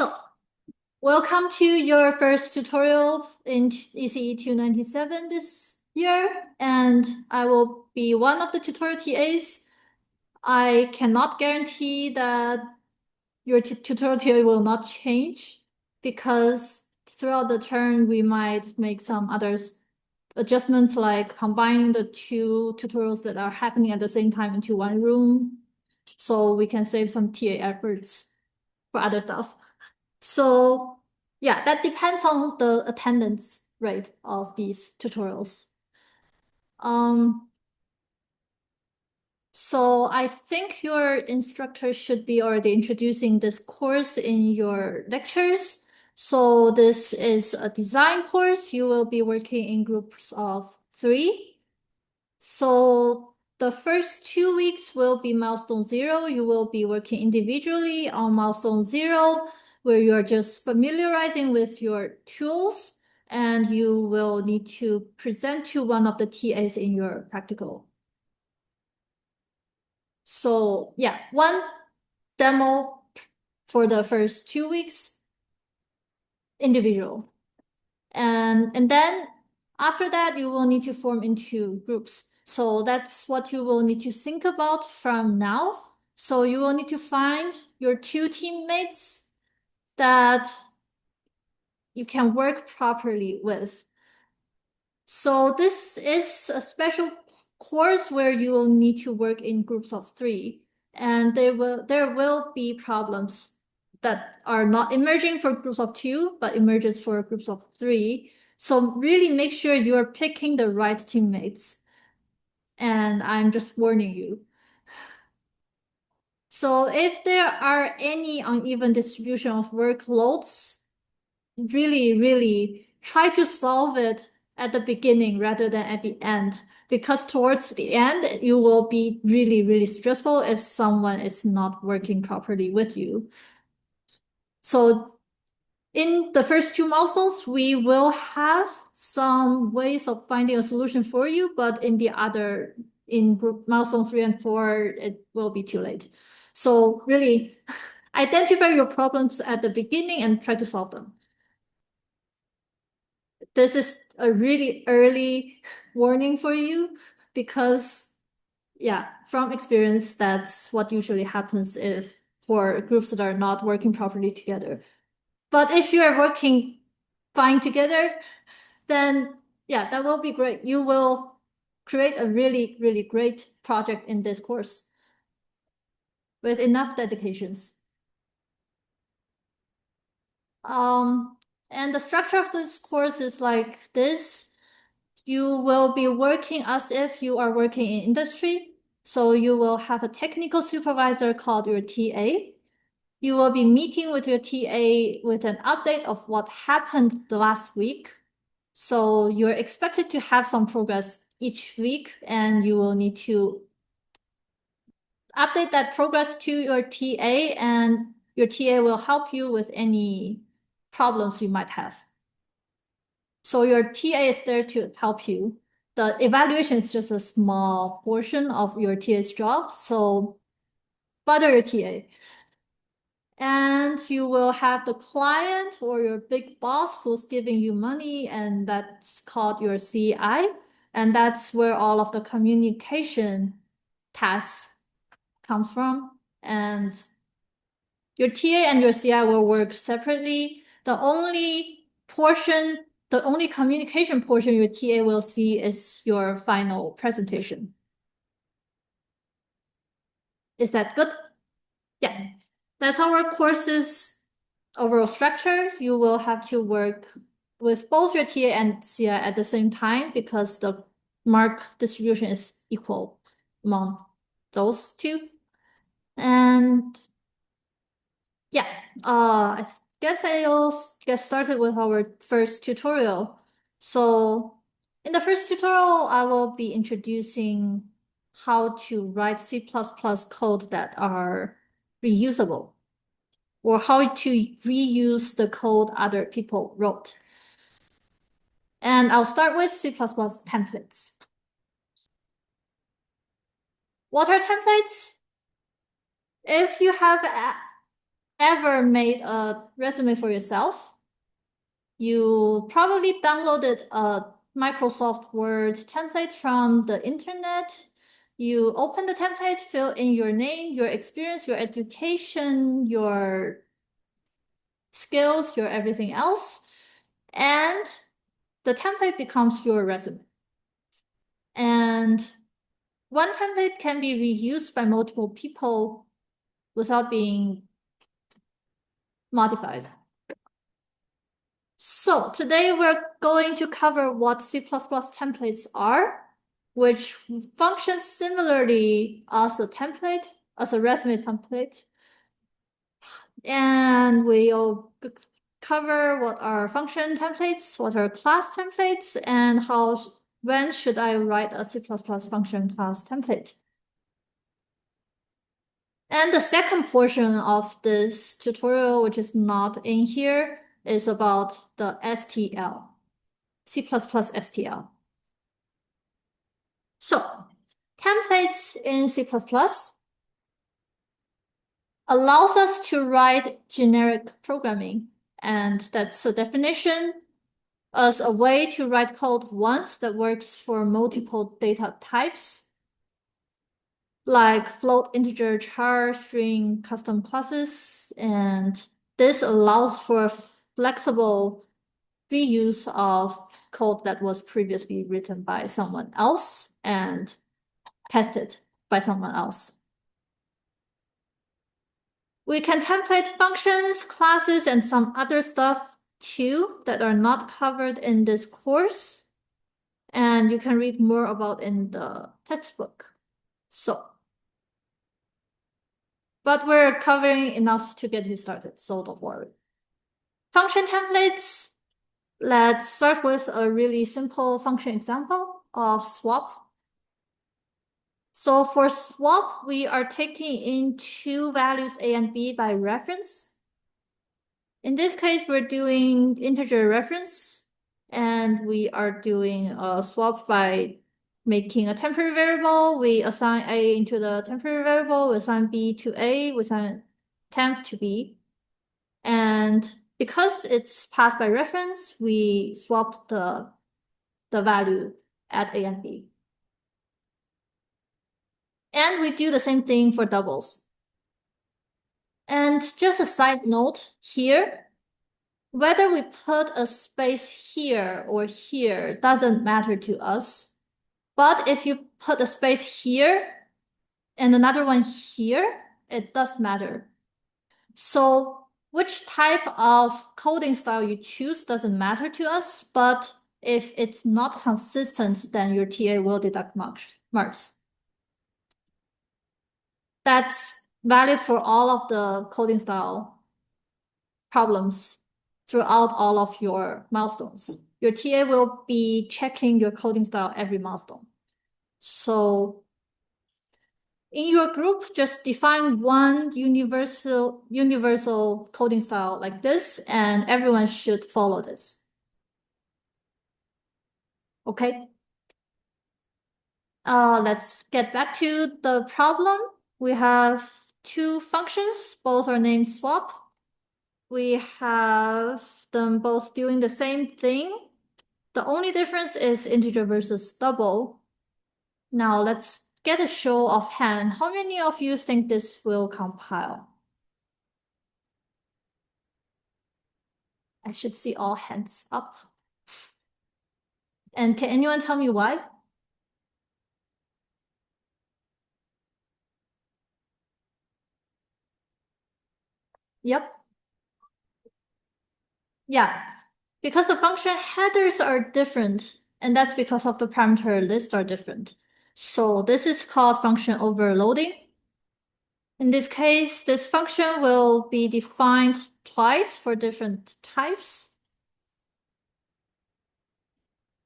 So, welcome to your first tutorial in ECE297 this year, and I will be one of the tutorial TAs. I cannot guarantee that your tutorial TA will not change because throughout the term we might make some other adjustments like combining the two tutorials that are happening at the same time into one room so we can save some TA efforts for other stuff. So yeah, that depends on the attendance rate of these tutorials. So I think your instructor should be already introducing this course in your lectures. So this is a design course. You will be working in groups of 3. So the first 2 weeks will be milestone 0. You will be working individually on milestone 0, where you're just familiarizing with your tools, and you will need to present to one of the TAs in your practical. So yeah, one demo for the first 2 weeks, individual. And then after that, you will need to form into groups. So that's what you will need to think about from now. So you will need to find your 2 teammates that you can work properly with. So this is a special course where you will need to work in groups of 3, and there will be problems that are not emerging for groups of 2, but emerges for groups of 3. So really make sure you are picking the right teammates. And I'm just warning you. So if there are any uneven distribution of workloads, really try to solve it at the beginning rather than at the end, because towards the end, you will be really stressful if someone is not working properly with you. So in the first 2 milestones, we will have some ways of finding a solution for you, but in group milestone 3 and 4, it will be too late. So really identify your problems at the beginning and try to solve them. This is a really early warning for you because, yeah, from experience, that's what usually happens for groups that are not working properly together. But if you are working fine together, then yeah, that will be great. You will create a really great project in this course with enough dedications. And the structure of this course is like this. You will be working as if you are working in industry. So you will have a technical supervisor called your TA. You will be meeting with your TA with an update of what happened the last week. So you're expected to have some progress each week, and you will need to update that progress to your TA, and your TA will help you with any problems you might have. So your TA is there to help you. The evaluation is just a small portion of your TA's job, so bother your TA. And you will have the client or your big boss who's giving you money, and that's called your CI. And that's where all of the communication tasks comes from. And your TA and your CI will work separately. The only communication portion your TA will see is your final presentation. Is that good? Yeah. That's our course's overall structure. You will have to work with both your TA and CI at the same time because the mark distribution is equal among those 2. And yeah, I guess I'll get started with our first tutorial. So in the first tutorial, I will be introducing how to write C++ code that are reusable, or how to reuse the code other people wrote. And I'll start with C++ templates. What are templates? If you have ever made a resume for yourself, you probably downloaded a Microsoft Word template from the internet. You open the template, fill in your name, your experience, your education, your skills, your everything else, and the template becomes your resume. And one template can be reused by multiple people without being modified. So today we're going to cover what C++ templates are, which functions similarly as a template, as a resume template. And we'll cover what are function templates, what are class templates, and when should I write a C++ function class template. And the second portion of this tutorial, which is not in here, is about the STL, C++ STL. So, templates in C++ allows us to write generic programming, and that's a definition as a way to write code once that works for multiple data types, like float, integer, char, string, custom classes, and this allows for flexible reuse of code that was previously written by someone else and tested by someone else. We can template functions, classes, and some other stuff too that are not covered in this course, and you can read more about in the textbook. But we're covering enough to get you started, so don't worry. Function templates. Let's start with a really simple function example of swap. So for swap, we are taking in two values A and B by reference. In this case, we're doing integer reference, and we are doing a swap by making a temporary variable. We assign A into the temporary variable, we assign B to A, we assign temp to B. And because it's passed by reference, we swapped the value at A and B. And we do the same thing for doubles. And just a side note here, whether we put a space here or here doesn't matter to us. But if you put a space here and another one here, it does matter. So which type of coding style you choose doesn't matter to us, but if it's not consistent, then your TA will deduct marks. That's valid for all of the coding style problems throughout all of your milestones. Your TA will be checking your coding style every milestone. So in your group, just define one universal coding style like this, and everyone should follow this. Okay. Let's get back to the problem. We have two functions, both are named swap. We have them both doing the same thing. The only difference is integer versus double. Now let's get a show of hand. How many of you think this will compile? I should see all hands up. And can anyone tell me why? Yep. Yeah, because the function headers are different, and that's because of the parameter list are different. So this is called function overloading. In this case, this function will be defined twice for different types.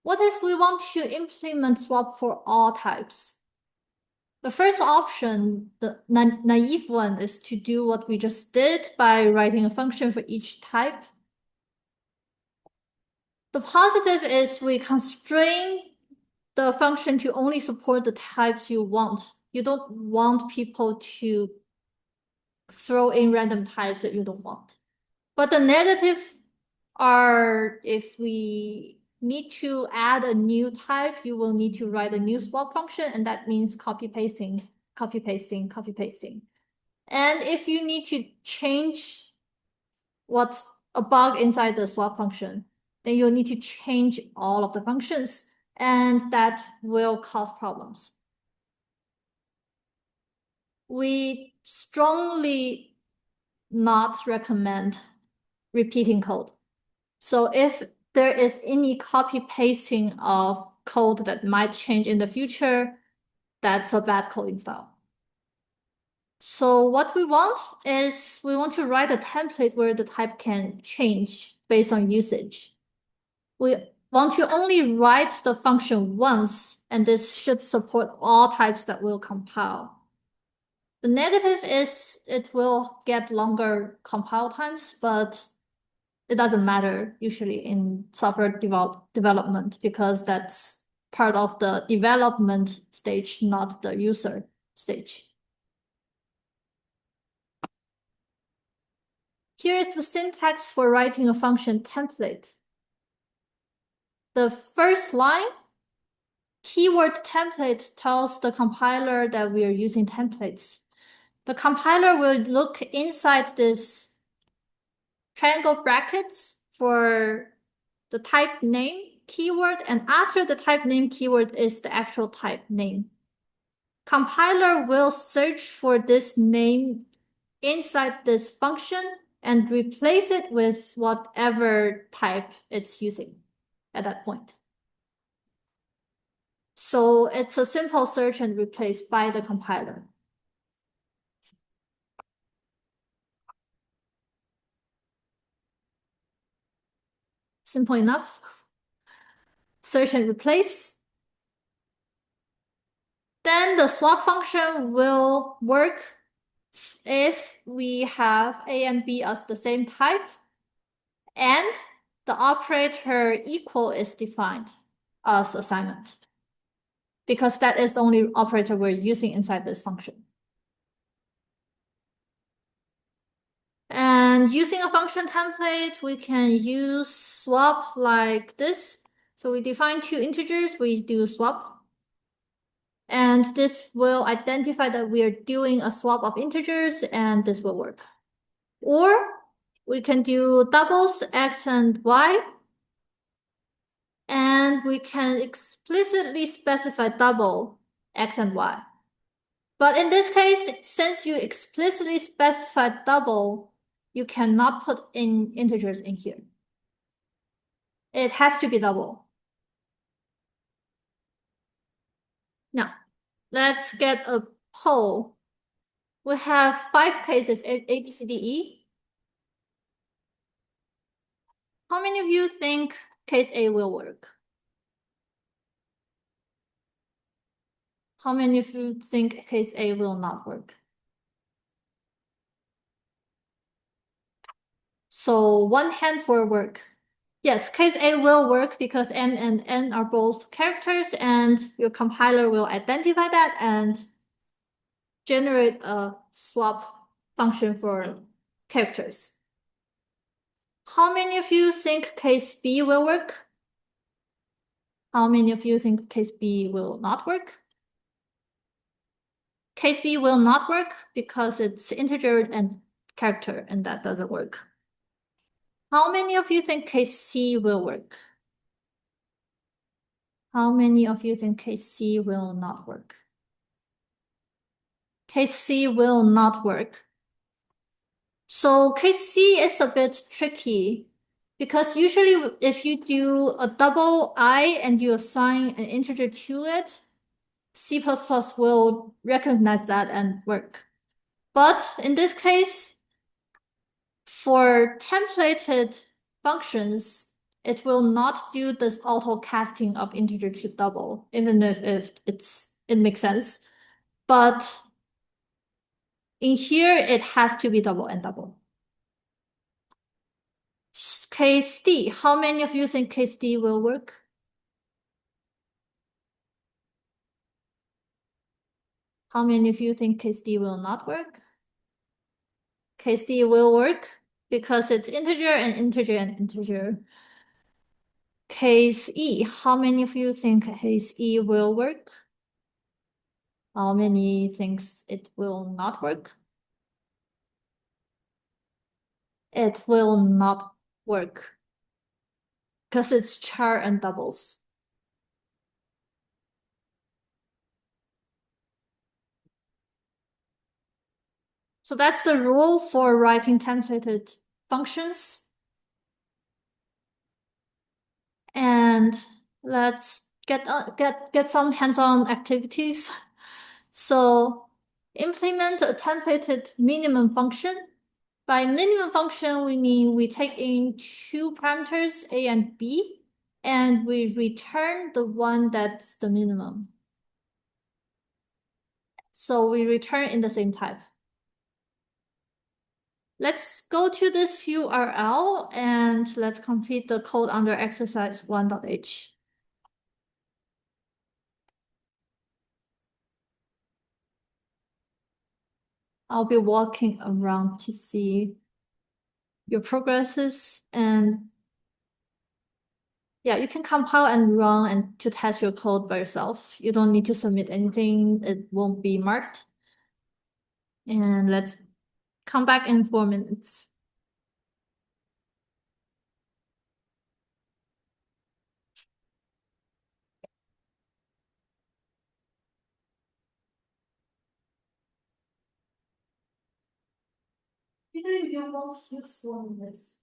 What if we want to implement swap for all types? The first option, the naive one, is to do what we just did by writing a function for each type. The positive is we constrain the function to only support the types you want. You don't want people to throw in random types that you don't want. But the negative are if we need to add a new type, you will need to write a new swap function, and that means copy pasting, copy pasting, copy pasting. And if you need to change what's a bug inside the swap function, then you'll need to change all of the functions, and that will cause problems. We strongly not recommend repeating code. So if there is any copy pasting of code that might change in the future, that's a bad coding style. So what we want is we want to write a template where the type can change based on usage. We want to only write the function once, and this should support all types that will compile. The negative is it will get longer compile times, but it doesn't matter usually in software development because that's part of the development stage, not the user stage. Here is the syntax for writing a function template. The first line, keyword template, tells the compiler that we are using templates. The compiler will look inside this triangle brackets for the type name keyword, and after the type name keyword is the actual type name. Compiler will search for this name inside this function and replace it with whatever type it's using at that point. So it's a simple search and replace by the compiler. Simple enough. Search and replace. Then the swap function will work if we have A and B as the same type and the operator equal is defined as assignment, because that is the only operator we're using inside this function. And using a function template, we can use swap like this. So we define two integers, we do swap. And this will identify that we are doing a swap of integers, and this will work. Or we can do doubles x and y, and we can explicitly specify double x and y. But in this case, since you explicitly specify double, you cannot put in integers in here. It has to be double. Now, let's get a poll. We have 5 cases, A, B, C, D, E. How many of you think case A will work? How many of you think case A will not work? So 1 hand for work. Yes, case A will work because M and N are both characters, and your compiler will identify that and generate a swap function for characters. How many of you think case B will work? How many of you think case B will not work? Case B will not work because it's integer and character, and that doesn't work. How many of you think case C will work? How many of you think case C will not work? Case C will not work. So case C is a bit tricky because usually if you do a double I and you assign an integer to it, C++ will recognize that and work. But in this case, for templated functions, it will not do this auto casting of integer to double, even if it makes sense. But in here, it has to be double and double. Case D, how many of you think case D will work? How many of you think case D will not work? Case D will work because it's integer and integer and integer. Case E, how many of you think case E will work? How many thinks it will not work? It will not work because it's char and doubles. So that's the rule for writing templated functions. And let's get some hands-on activities. So implement a templated minimum function. By minimum function, we mean we take in two parameters, A and B, and we return the one that's the minimum. So we return in the same type. Let's go to this URL and let's complete the code under exercise 1.h. I'll be walking around to see your progresses, and yeah, you can compile and run and to test your code by yourself. You don't need to submit anything. It won't be marked. And let's come back in 4 minutes. You won't use 4 minutes.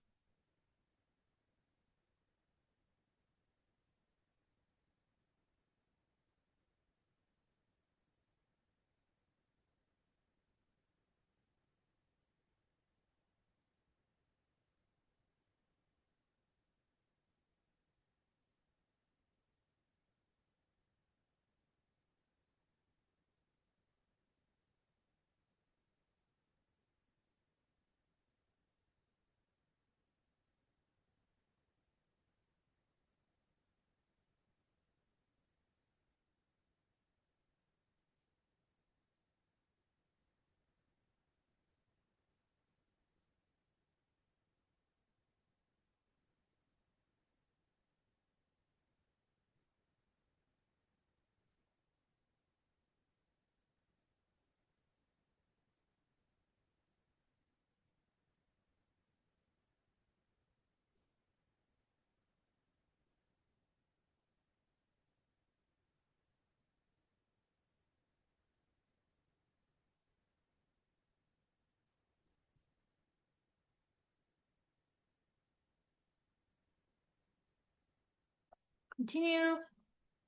Continue.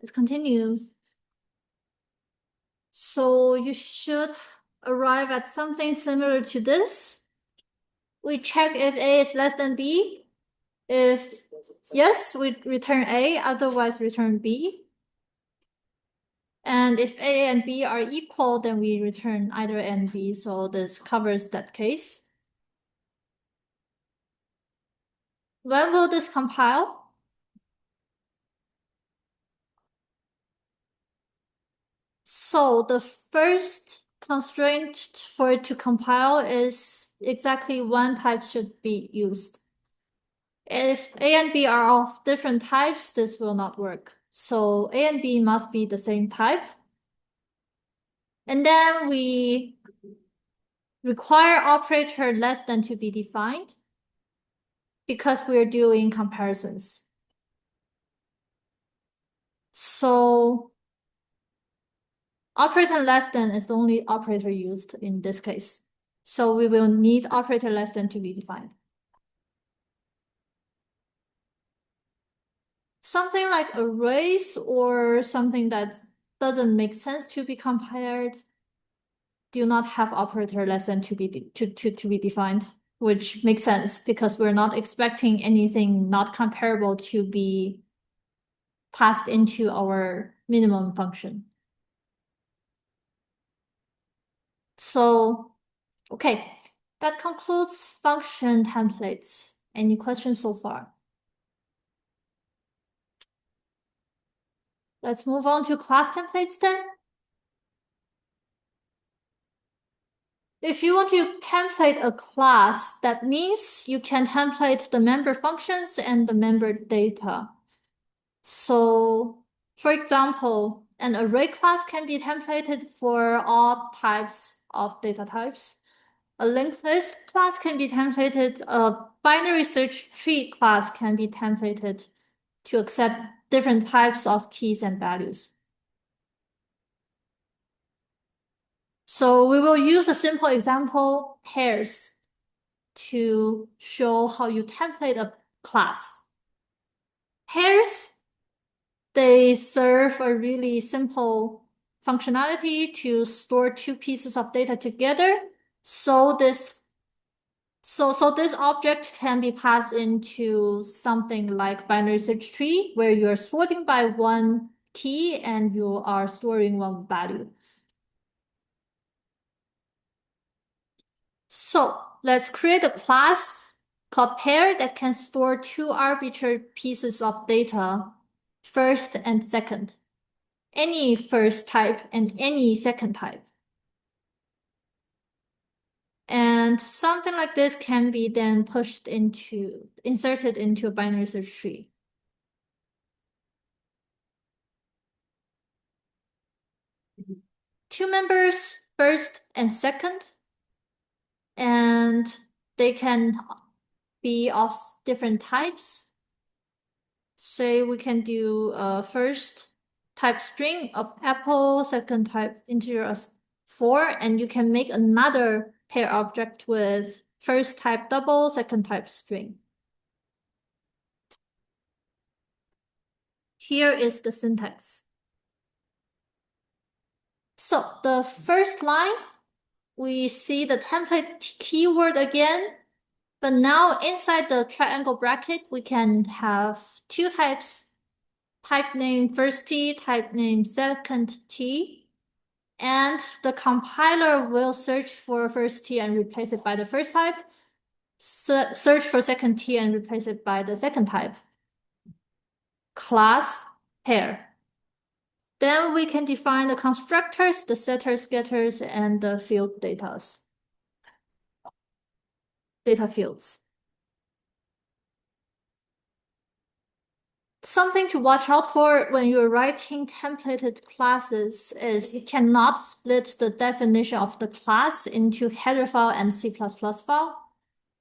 Let's continue. So you should arrive at something similar to this. We check if A is less than B. If yes, we return A, otherwise return B. And if A and B are equal, then we return either A and B. So this covers that case. When will this compile? So the first constraint for it to compile is exactly one type should be used. If A and B are of different types, this will not work. So A and B must be the same type. And then we require operator less than to be defined because we're doing comparisons. So operator less than is the only operator used in this case. So we will need operator less than to be defined. Something like arrays or something that doesn't make sense to be compared do not have operator less than to be defined, which makes sense because we're not expecting anything not comparable to be passed into our minimum function. So, okay, that concludes function templates. Any questions so far? Let's move on to class templates then. If you want to template a class, that means you can template the member functions and the member data. So, for example, an array class can be templated for all types of data types. A linked list class can be templated. A binary search tree class can be templated to accept different types of keys and values. So we will use a simple example, pairs, to show how you template a class. Pairs, they serve a really simple functionality to store two pieces of data together. So this object can be passed into something like binary search tree, where you're sorting by one key and you are storing one value. So let's create a class called pair that can store two arbitrary pieces of data, first and second, any first type and any second type. And something like this can be then inserted into a binary search tree. Two members, first and second, and they can be of different types. Say we can do a first type string of apple, second type integer as 4, and you can make another pair object with first type double, second type string. Here is the syntax. So the first line, we see the template keyword again, but now inside the triangle bracket, we can have two types, type name first t, type name second t, and the compiler will search for first t and replace it by the first type, search for second t and replace it by the second type. Class pair. Then we can define the constructors, the setters, getters, and the field data fields. Something to watch out for when you're writing templated classes is you cannot split the definition of the class into header file and C++ file.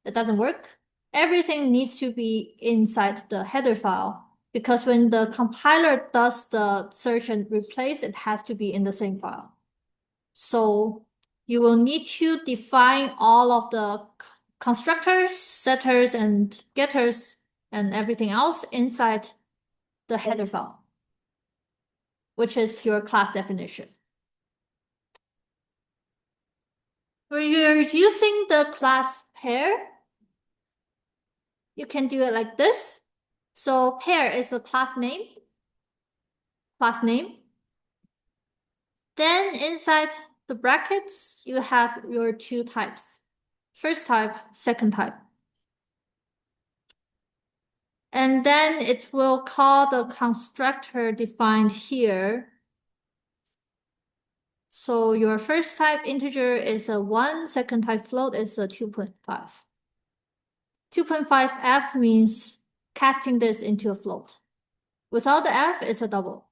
It doesn't work. Everything needs to be inside the header file, because when the compiler does the search and replace, it has to be in the same file. So you will need to define all of the constructors, setters, and getters, and everything else inside the header file, which is your class definition. When you're using the class pair, you can do it like this. So pair is a class name. Then inside the brackets, you have your two types. First type, second type. And then it will call the constructor defined here. So your first type integer is a 1, second type float is a 2.5. 2.5f means casting this into a float. Without the f, it's a double.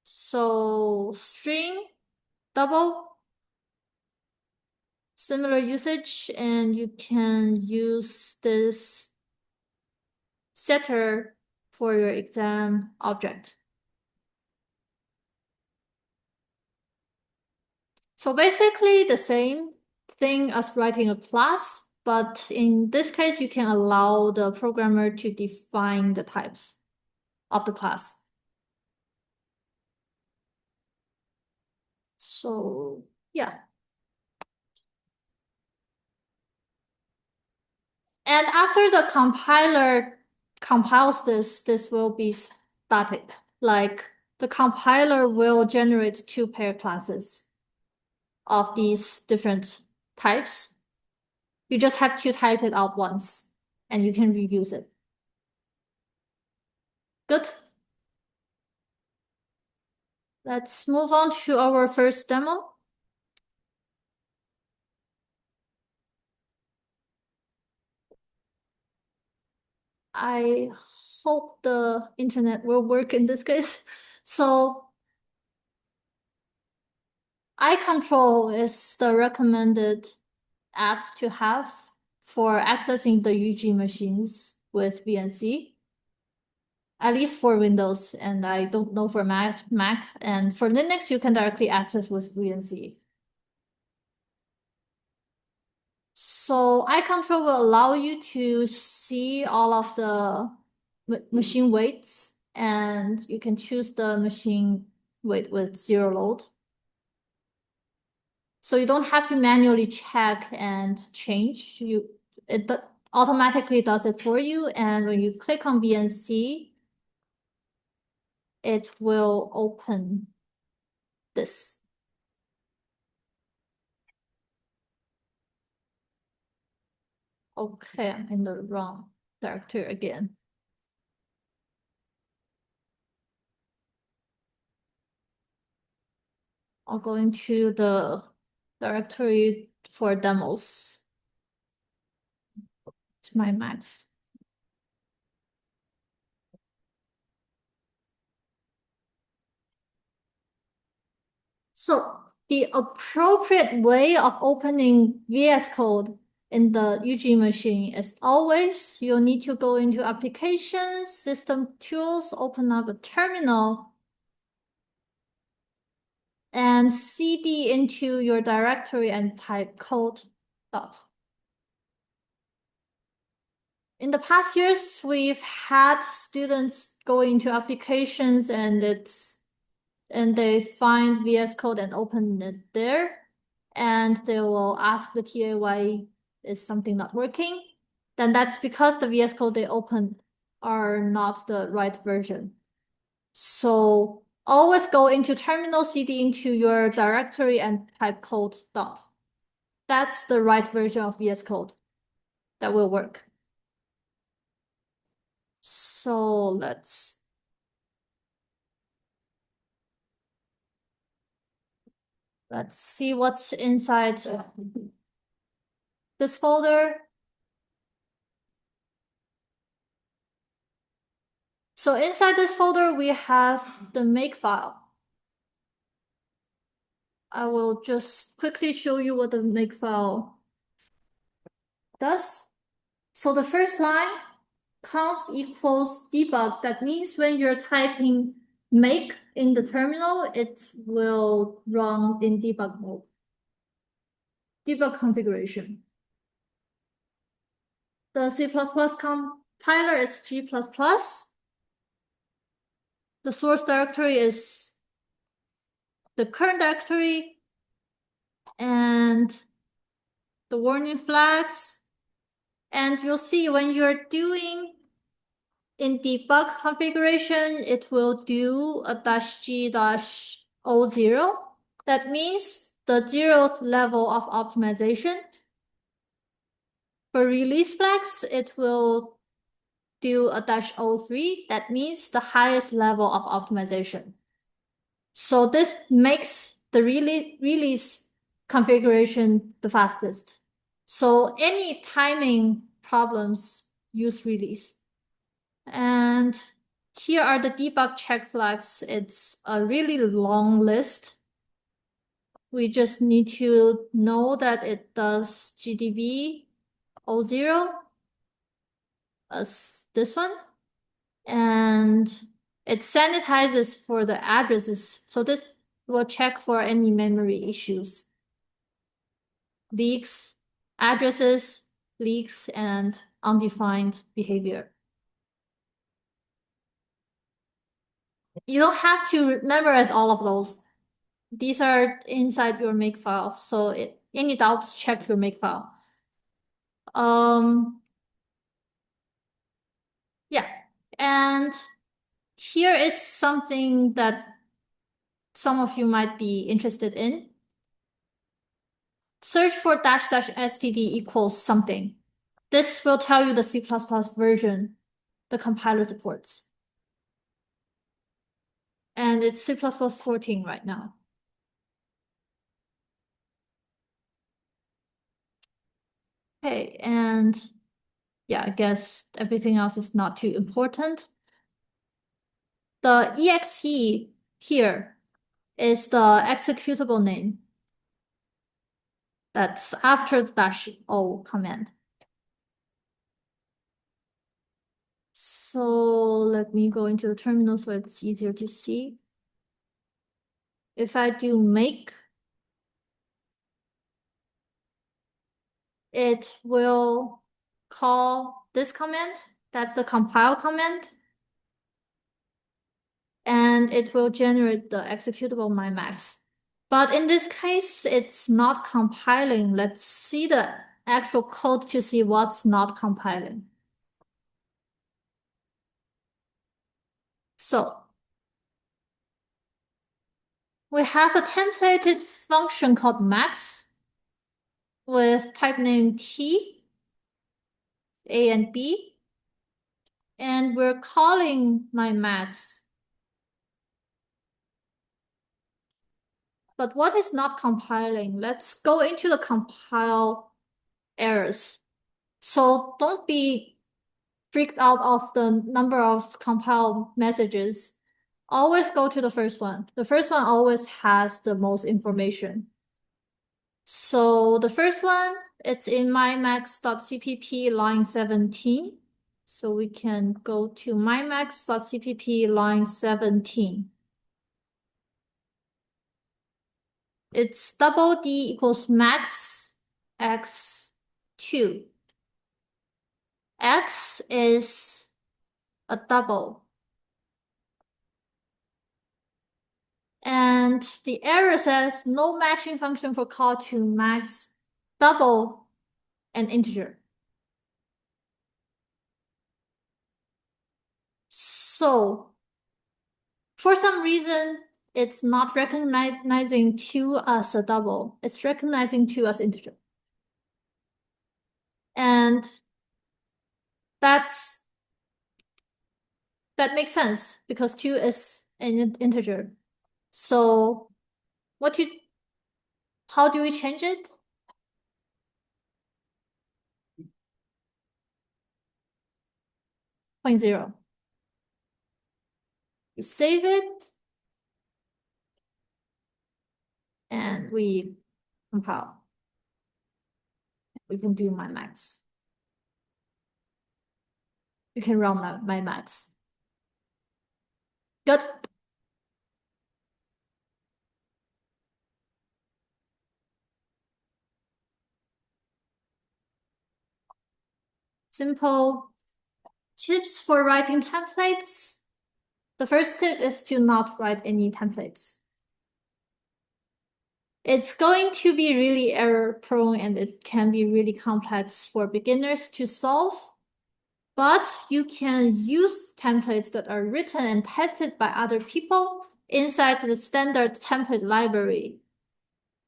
So string, double, similar usage, and you can use this setter for your exam object. So basically the same thing as writing a class, but in this case, you can allow the programmer to define the types of the class. So yeah. And after the compiler compiles this will be static. Like the compiler will generate two pair classes of these different types. You just have to type it out once and you can reuse it. Good. Let's move on to our first demo. I hope the internet will work in this case. So iControl is the recommended app to have for accessing the UG machines with VNC, at least for Windows, and I don't know for Mac. And for Linux, you can directly access with VNC. So iControl will allow you to see all of the machine weights, and you can choose the machine weight with zero load. So you don't have to manually check and change. It automatically does it for you. And when you click on VNC, it will open this. Okay, I'm in the wrong directory again. I'll go into the directory for demos. It's my Macs. So the appropriate way of opening VS Code in the UG machine is always you'll need to go into Applications, System Tools, open up a terminal, and cd into your directory and type code dot. In the past years, we've had students go into applications and they find VS Code and open it there. And they will ask the TA why is something not working. Then that's because the VS Code they opened are not the right version. So always go into terminal, cd into your directory and type code dot. That's the right version of VS Code that will work. So let's see what's inside this folder. So inside this folder, we have the make file. I will just quickly show you what the make file does. So the first line, conf equals debug. That means when you're typing make in the terminal, it will run in debug mode. Debug configuration. The C++ compiler is G++. The source directory is the current directory, and the warning flags. And you'll see when you're doing in debug configuration, it will do a -G-O0. That means the 0th level of optimization. For release flags, it will do a -O3. That means the highest level of optimization. So this makes the release configuration the fastest. So any timing problems, use release. And here are the debug check flags. It's a really long list. We just need to know that it does GDB 00 as this one. And it sanitizes for the addresses. So this will check for any memory issues. Leaks, addresses, leaks, and undefined behavior. You don't have to memorize all of those. These are inside your makefile. So any doubts, check your makefile. Yeah. And here is something that some of you might be interested in. Search for --std equals something. This will tell you the C++ version the compiler supports. And it's C++ 14 right now. Okay, and yeah, I guess everything else is not too important. The exe here is the executable name. That's after the -o command. So let me go into the terminal so it's easier to see. If I do make, it will call this command. That's the compile command. And it will generate the executable mymax. But in this case, it's not compiling. Let's see the actual code to see what's not compiling. So we have a templated function called max with type name t, a and b, and we're calling my max. But what is not compiling? Let's go into the compile errors. So don't be freaked out of the number of compile messages. Always go to the first one. The first one always has the most information. So the first one, it's in mymax.cpp line 17. So we can go to mymax.cpp line 17. It's double D equals max x2. X is a double. And the error says no matching function for call to max double an integer. So for some reason, it's not recognizing 2 as a double. It's recognizing 2 as integer. And that makes sense because 2 is an integer. So how do we change it? 0.0. We save it and we compile. We can do my max. You can run my max. Good. Simple tips for writing templates. The first tip is to not write any templates. It's going to be really error prone and it can be really complex for beginners to solve. But you can use templates that are written and tested by other people inside the standard template library.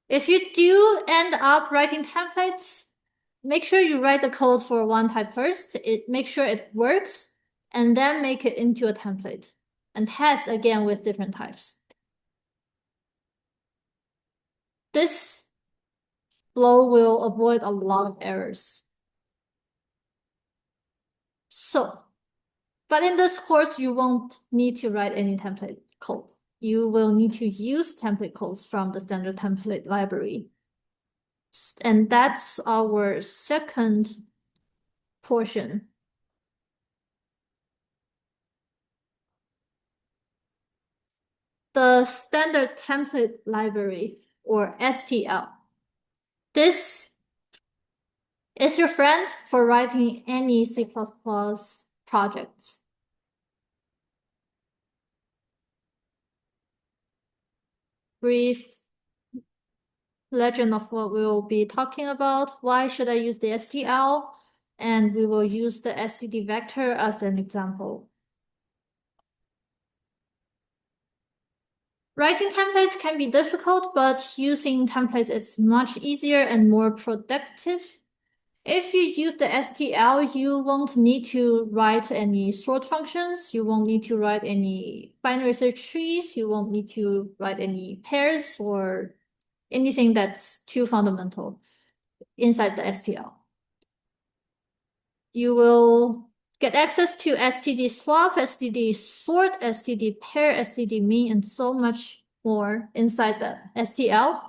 If you do end up writing templates, make sure you write the code for one type first, make sure it works, and then make it into a template and test again with different types. This flow will avoid a lot of errors. So, but in this course, you won't need to write any template code. You will need to use template codes from the standard template library. And that's our second portion. The standard template library, or STL. This is your friend for writing any C++ projects. Brief legend of what we will be talking about. Why should I use the STL? And we will use the std vector as an example. Writing templates can be difficult, but using templates is much easier and more productive. If you use the STL, you won't need to write any sort functions. You won't need to write any binary search trees. You won't need to write any pairs or anything that's too fundamental inside the STL. You will get access to std swap, std sort, std pair, std mean, and so much more inside the STL.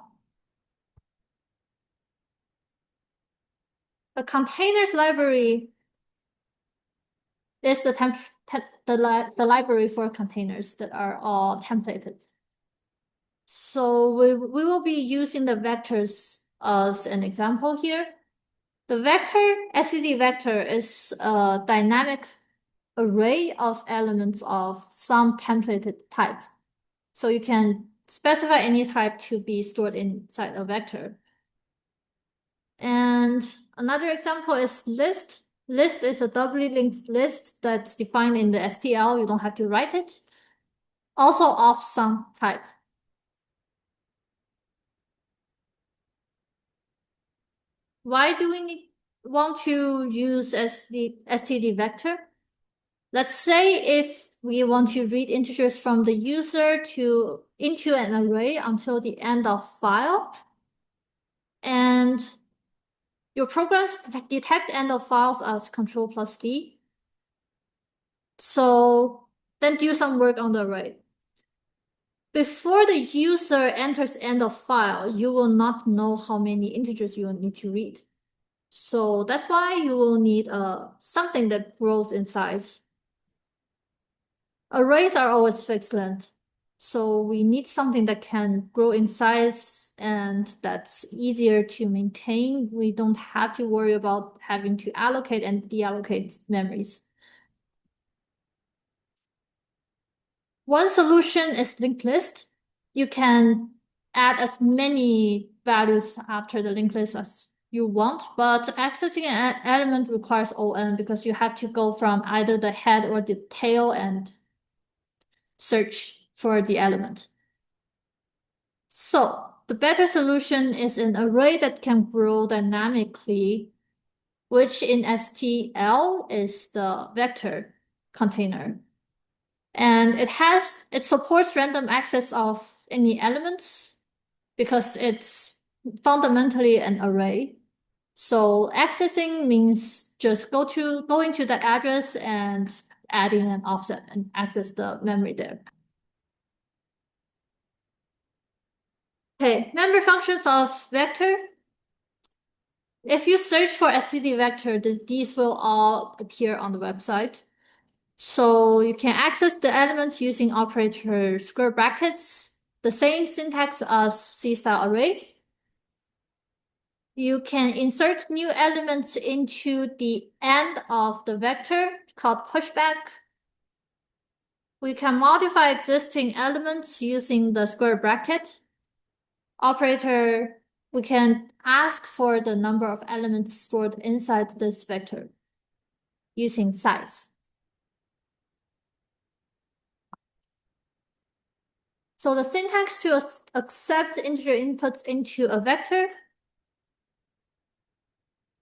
The containers library is the library for containers that are all templated. So we will be using the vectors as an example here. The vector, std vector, is a dynamic array of elements of some templated type. So you can specify any type to be stored inside a vector. And another example is list. List is a doubly linked list that's defined in the STL. You don't have to write it. Also of some type. Why do we want to use std vector? Let's say if we want to read integers from the user into an array until the end of file, and your programs detect end of files as Control+D. So then do some work on the array. Before the user enters end of file, you will not know how many integers you will need to read. So that's why you will need something that grows in size. Arrays are always fixed length. So we need something that can grow in size and that's easier to maintain. We don't have to worry about having to allocate and deallocate memories. One solution is linked list. You can add as many values after the linked list as you want, but accessing an element requires ON because you have to go from either the head or the tail and search for the element. So the better solution is an array that can grow dynamically, which in STL is the vector container. And it supports random access of any elements because it's fundamentally an array. So accessing means just go into that address and adding an offset and access the memory there. Okay, member functions of vector. If you search for std vector, these will all appear on the website. So you can access the elements using operator square brackets, the same syntax as C-style array. You can insert new elements into the end of the vector called pushback. We can modify existing elements using the square bracket. Operator, we can ask for the number of elements stored inside this vector using size. So the syntax to accept integer inputs into a vector.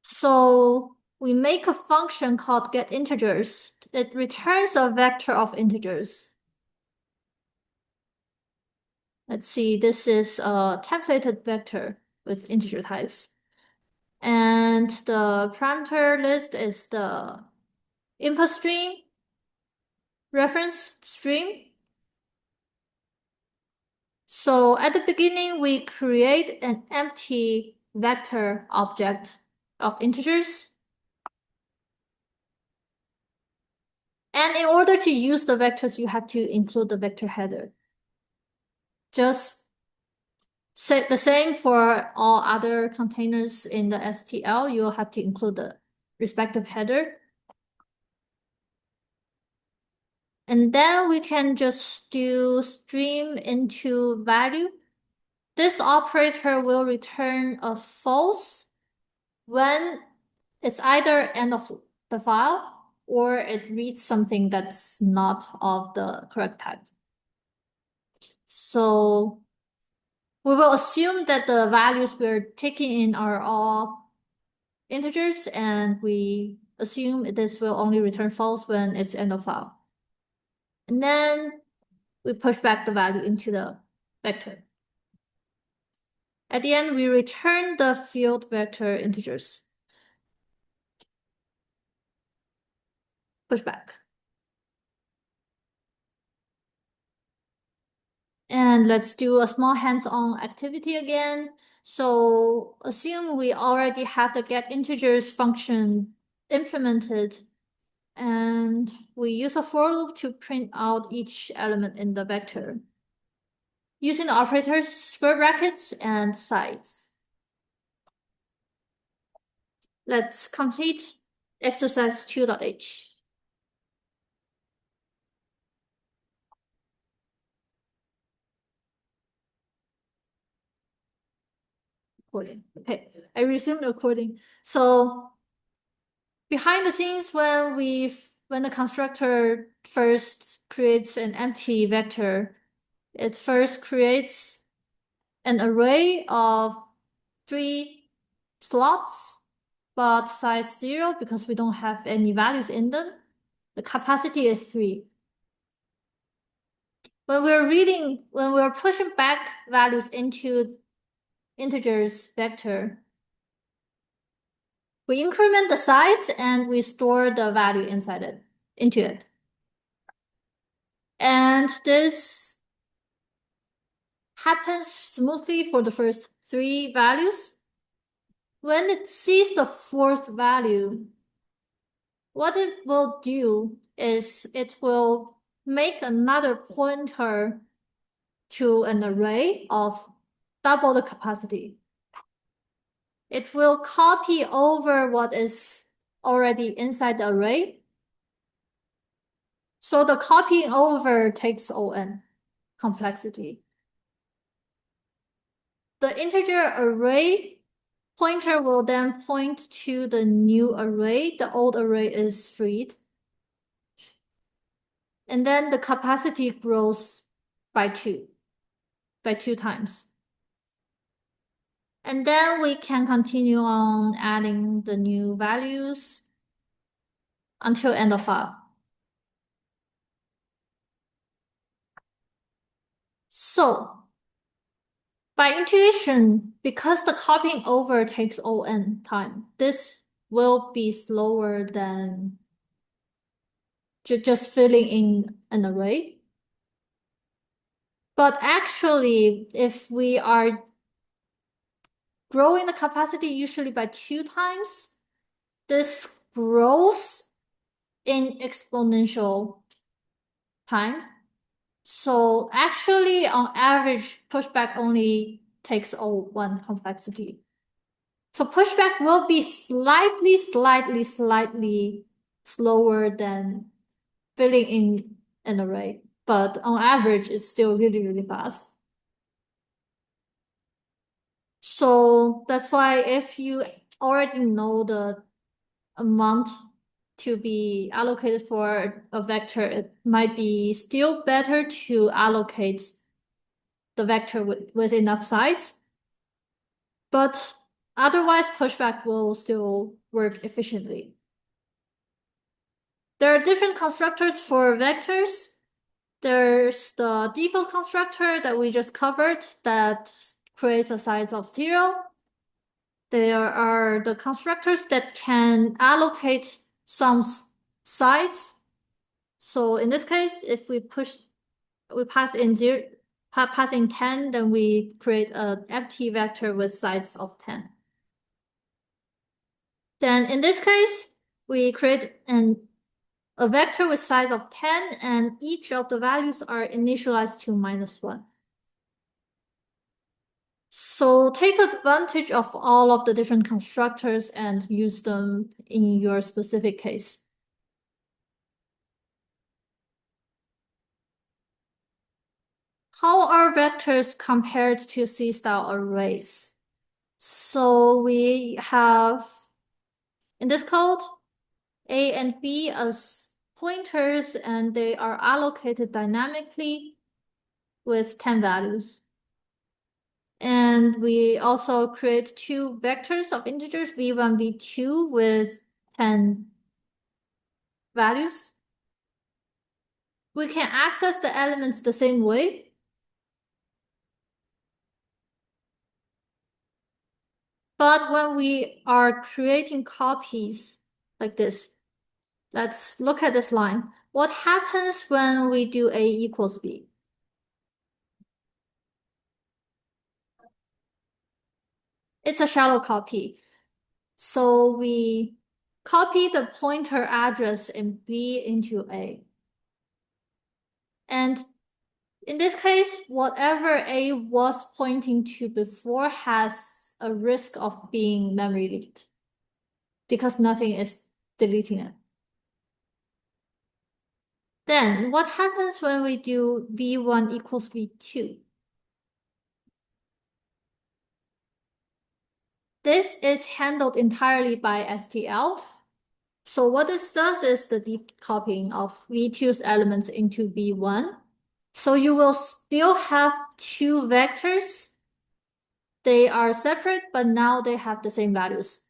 So we make a function called getIntegers. It returns a vector of integers. Let's see, this is a templated vector with integer types. And the parameter list is the input stream, reference stream. So at the beginning, we create an empty vector object of integers. And in order to use the vectors, you have to include the vector header. Just say the same for all other containers in the STL, you'll have to include the respective header. And then we can just do stream into value. This operator will return a false when it's either end of the file or it reads something that's not of the correct type. So we will assume that the values we're taking in are all integers, and we assume this will only return false when it's end of file. And then we push back the value into the vector. At the end, we return the field vector integers. Push back. And let's do a small hands-on activity again. So assume we already have the getIntegers function implemented, and we use a for loop to print out each element in the vector using the operators square brackets and sides. Let's complete exercise 2.h. Recording. Okay, I resumed recording. So behind the scenes, when the constructor first creates an empty vector, it first creates an array of 3 slots, but size 0 because we don't have any values in them. The capacity is 3. When we're pushing back values into integers vector, we increment the size and we store the value into it. And this happens smoothly for the first 3 values. When it sees the 4th value, what it will do is it will make another pointer to an array of double the capacity. It will copy over what is already inside the array. So the copying over takes O(n) complexity. The integer array pointer will then point to the new array. The old array is freed. And then the capacity grows by 2 times. And then we can continue on adding the new values until end of file. So by intuition, because the copying over takes O(n) time, this will be slower than just filling in an array. But actually, if we are growing the capacity usually by 2 times, this grows in exponential time. So actually, on average, pushback only takes O(1) complexity. So pushback will be slightly slower than filling in an array, but on average, it's still really fast. So that's why if you already know the amount to be allocated for a vector, it might be still better to allocate the vector with enough size. But otherwise, pushback will still work efficiently. There are different constructors for vectors. There's the default constructor that we just covered that creates a size of 0. There are the constructors that can allocate some size. So in this case, if we pass in 10, then we create an empty vector with size of 10. Then in this case, we create a vector with size of 10, and each of the values are initialized to -1. So take advantage of all of the different constructors and use them in your specific case. How are vectors compared to C-style arrays? So we have, in this code, A and B as pointers, and they are allocated dynamically with 10 values. And we also create two vectors of integers, v1, v2 with 10 values. We can access the elements the same way. But when we are creating copies like this, let's look at this line. What happens when we do A equals B? It's a shallow copy. So we copy the pointer address in B into A. And in this case, whatever A was pointing to before has a risk of being memory leaked because nothing is deleting it. Then what happens when we do v1 equals v2? This is handled entirely by STL. So what this does is the deep copying of v2's elements into v1. So you will still have two vectors. They are separate, but now they have the same values.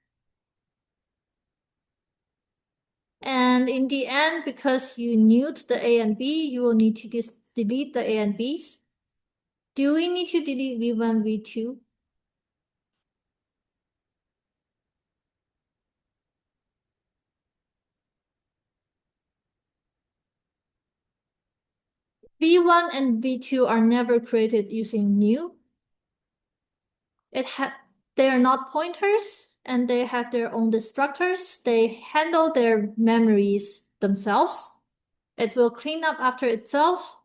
And in the end, because you newt the A and B, you will need to delete the A and B's. Do we need to delete v1, v2? v1 and v2 are never created using new. They are not pointers and they have their own destructors. They handle their memories themselves. It will clean up after itself.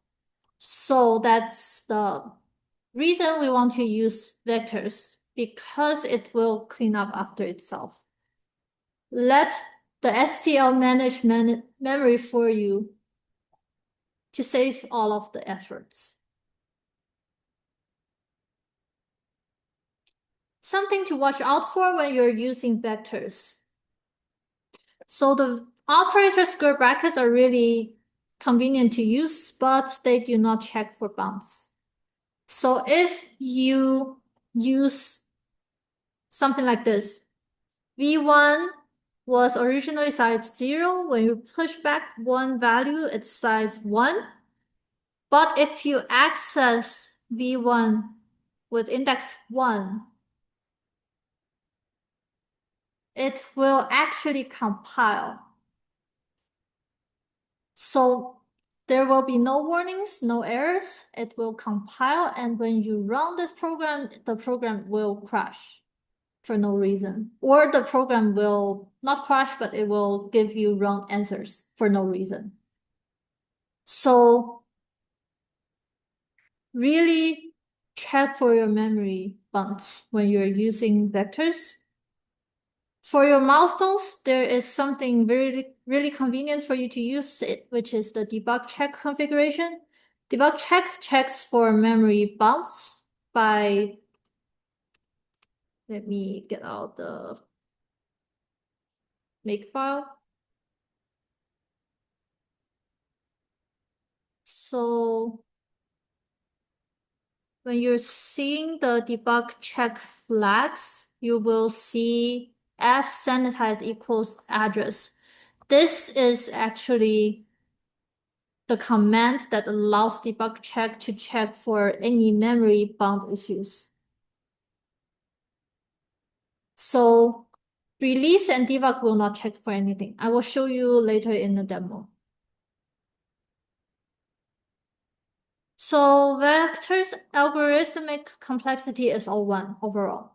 So that's the reason we want to use vectors, because it will clean up after itself. Let the STL manage memory for you to save all of the efforts. Something to watch out for when you're using vectors. So the operator square brackets are really convenient to use, but they do not check for bounds. So if you use something like this, v1 was originally size 0. When you push back one value, it's size 1. But if you access v1 with index 1, it will actually compile. So there will be no warnings, no errors. It will compile, and when you run this program, the program will crash for no reason. Or the program will not crash, but it will give you wrong answers for no reason. So really check for your memory bounds when you're using vectors. For your milestones, there is something really convenient for you to use it, which is the debug check configuration. Debug check checks for memory bounds by, let me get out the makefile. So when you're seeing the debug check flags, you will see f sanitize equals address. This is actually the command that allows debug check to check for any memory bound issues. So release and debug will not check for anything. I will show you later in the demo. So vectors algorithmic complexity is all one overall.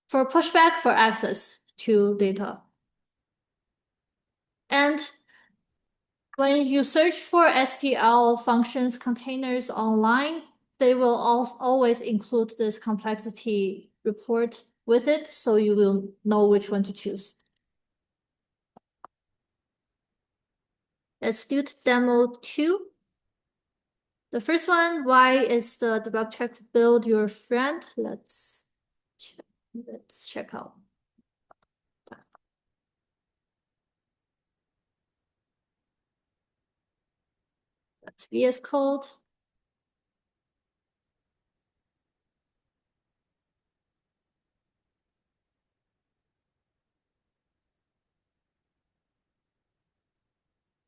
For pushback, for access to data. And when you search for STL functions containers online, they will always include this complexity report with it, so you will know which one to choose. Let's do demo 2. The first one, why is the debug check build your friend? Let's check out. That's VS Code.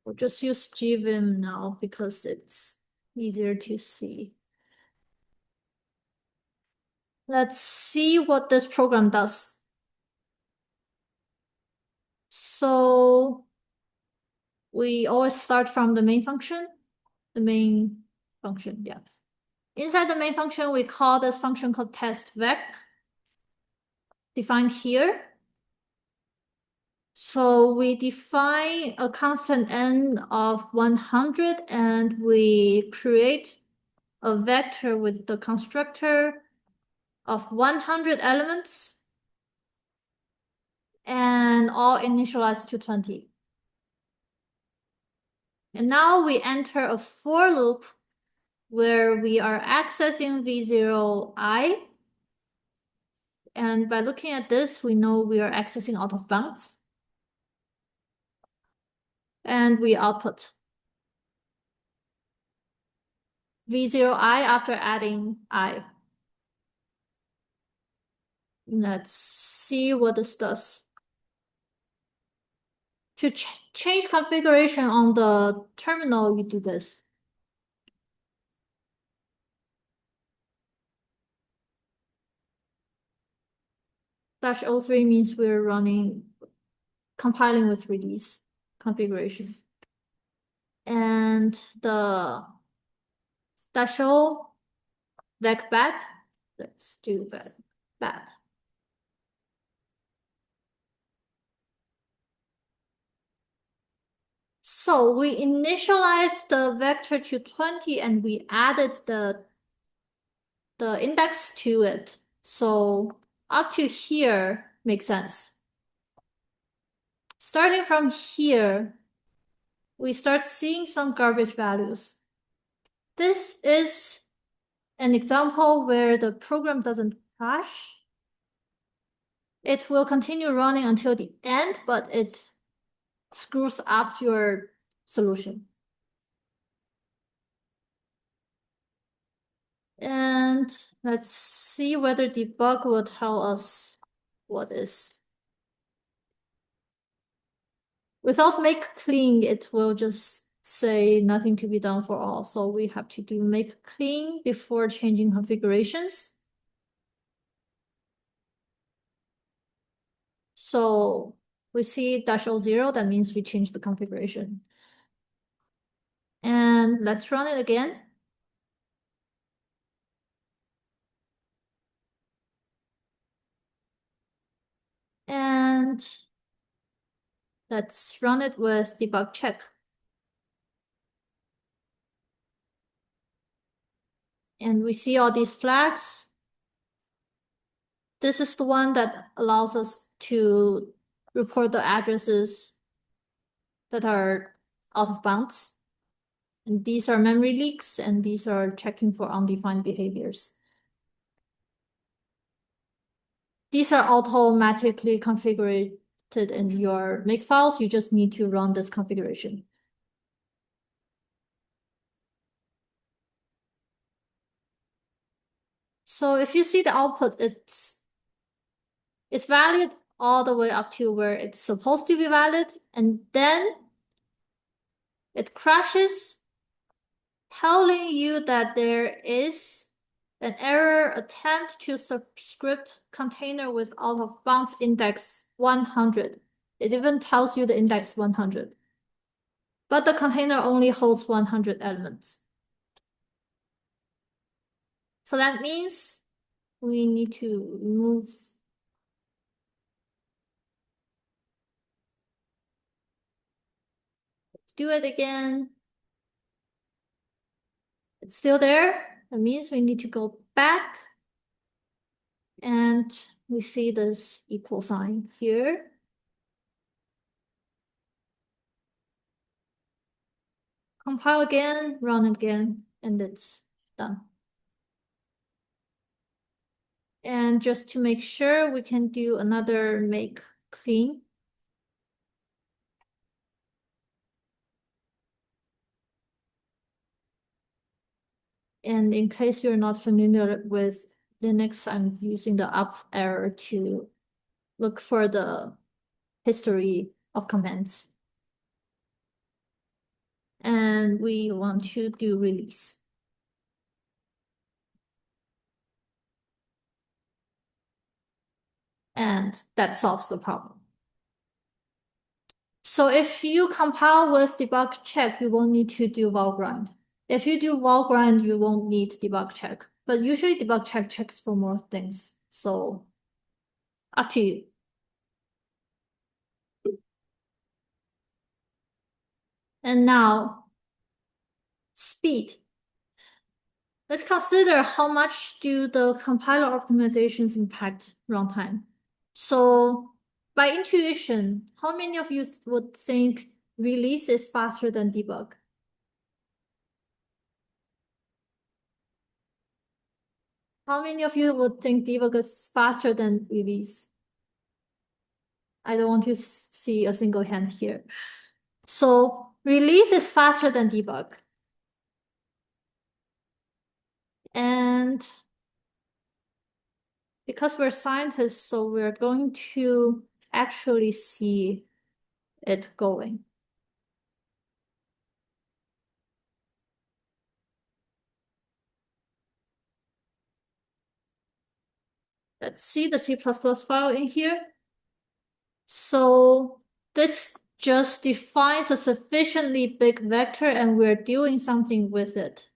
We'll just use GVim now because it's easier to see. Let's see what this program does. So we always start from the main function. Yeah. Inside the main function, we call this function called test_vec, defined here. So we define a constant n of 100 and we create a vector with the constructor of 100 elements and all initialized to 20. And now we enter a for loop where we are accessing v0i. And by looking at this, we know we are accessing out of bounds. And we output v0i after adding I. Let's see what this does. To change configuration on the terminal, you do this. -03 means we're compiling with release configuration. And the -o vec bat, let's do bat. So we initialized the vector to 20 and we added the index to it. So up to here makes sense. Starting from here, we start seeing some garbage values. This is an example where the program doesn't crash. It will continue running until the end, but it screws up your solution. And let's see whether debug will tell us what is. Without make clean, it will just say nothing to be done for all. So we have to do make clean before changing configurations. So we see -0, that means we changed the configuration. And let's run it again. And let's run it with debug check. And we see all these flags. This is the one that allows us to report the addresses that are out of bounds. And these are memory leaks, and these are checking for undefined behaviors. These are automatically configured in your make files. You just need to run this configuration. So if you see the output, it's valid all the way up to where it's supposed to be valid, and then it crashes, telling you that there is an error attempt to subscript container with out of bounds index 100. It even tells you the index 100. But the container only holds 100 elements. So that means we need to remove. Let's do it again. It's still there. That means we need to go back. And we see this equal sign here. Compile again, run again, and it's done. And just to make sure, we can do another make clean. And in case you're not familiar with Linux, I'm using the up arrow to look for the history of commands. And we want to do release. And that solves the problem. So if you compile with debug check, you won't need to do val grind. If you do val grind, you won't need debug check. But usually debug check checks for more things. So up to you. And now speed. Let's consider how much do the compiler optimizations impact runtime. So by intuition, how many of you would think release is faster than debug? How many of you would think debug is faster than release? I don't want to see a single hand here. So release is faster than debug. And because we're scientists, so we're going to actually see it going. Let's see the C++ file in here. So this just defines a sufficiently big vector and we're doing something with it.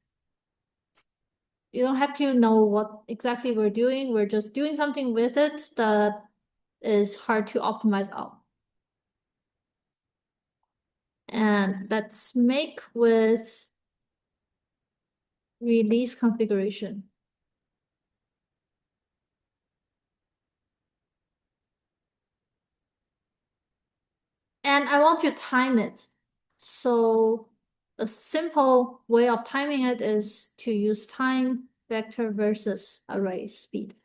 You don't have to know what exactly we're doing. We're just doing something with it that is hard to optimize out. And let's make with release configuration. And I want to time it. So a simple way of timing it is to use time vector versus array speed.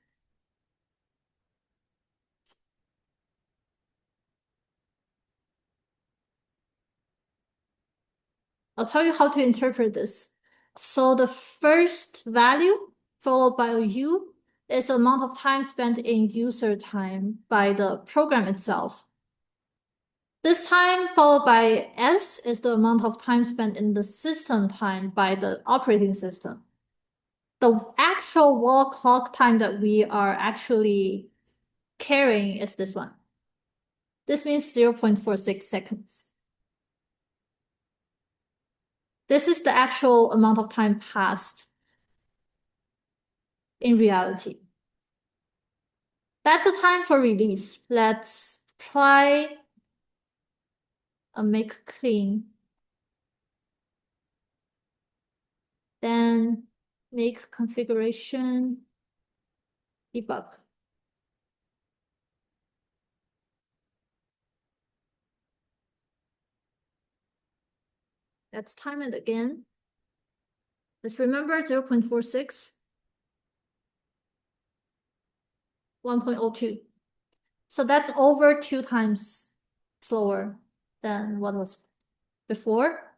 I'll tell you how to interpret this. So the first value followed by a U is the amount of time spent in user time by the program itself. This time followed by S is the amount of time spent in the system time by the operating system. The actual wall clock time that we are actually carrying is this one. This means 0.46 seconds. This is the actual amount of time passed in reality. That's the time for release. Let's try a make clean. Then make configuration debug. Let's time it again. Let's remember 0.46, 1.02. So that's over 2 times slower than what was before.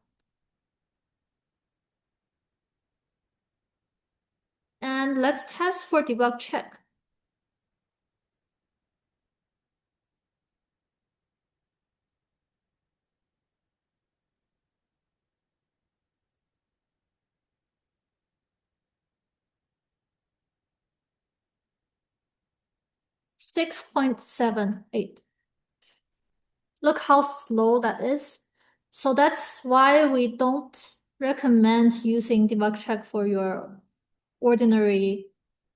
And let's test for debug check. Six 6.78. Look how slow that is. So that's why we don't recommend using debug check for your ordinary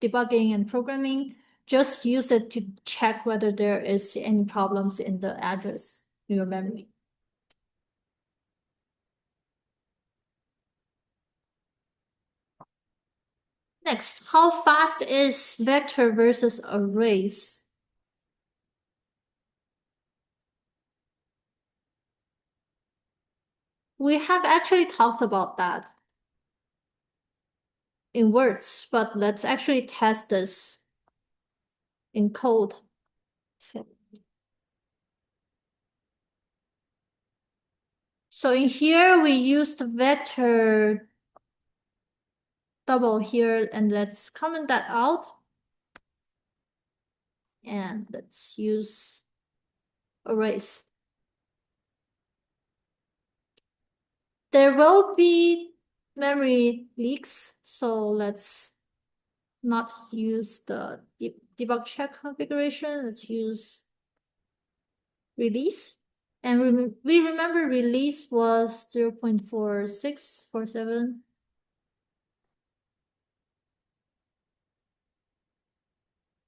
debugging and programming. Just use it to check whether there is any problems in the address in your memory. Next, how fast is vector versus arrays? We have actually talked about that in words, but let's actually test this in code. So in here, we used vector double here, and let's comment that out. And let's use arrays. There will be memory leaks, so let's not use the debug check configuration. Let's use release. And we remember release was 0.4647.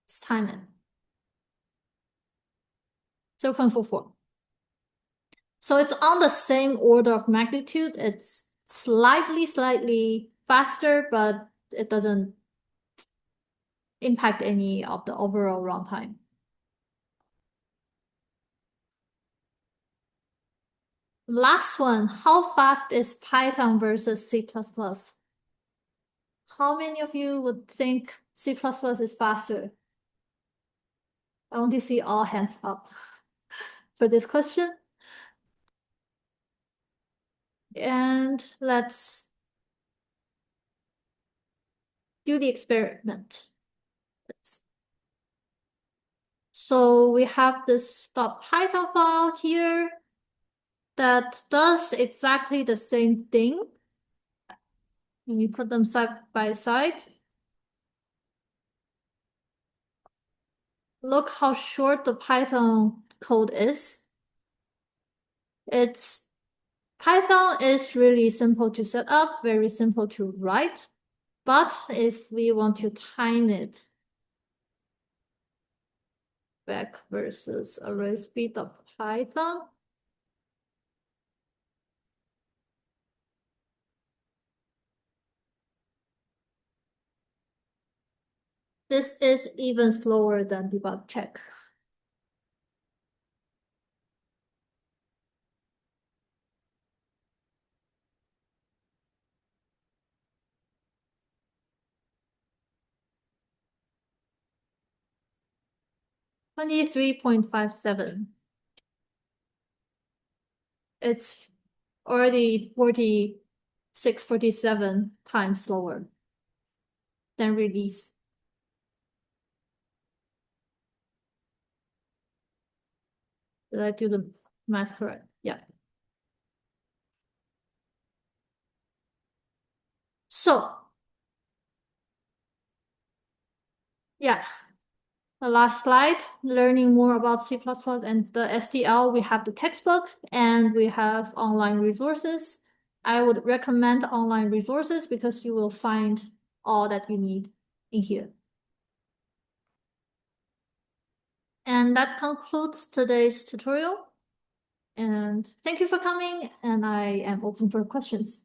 Let's time it. 0.44. So it's on the same order of magnitude. It's slightly faster, but it doesn't impact any of the overall runtime. Last one, how fast is Python versus C++? How many of you would think C++ is faster? I want to see all hands up for this question. And let's do the experiment. So we have this .python file here that does exactly the same thing. And we put them side by side. Look how short the Python code is. Python is really simple to set up, very simple to write. But if we want to time it back versus array speed of Python, this is even slower than debug check. (23.57). It's already 46, 47 times slower than release. Did I do the math correct? Yeah. So, yeah, the last slide, learning more about C++ and the SDL, we have the textbook and we have online resources. I would recommend online resources because you will find all that you need in here. And that concludes today's tutorial. And thank you for coming, and I am open for questions.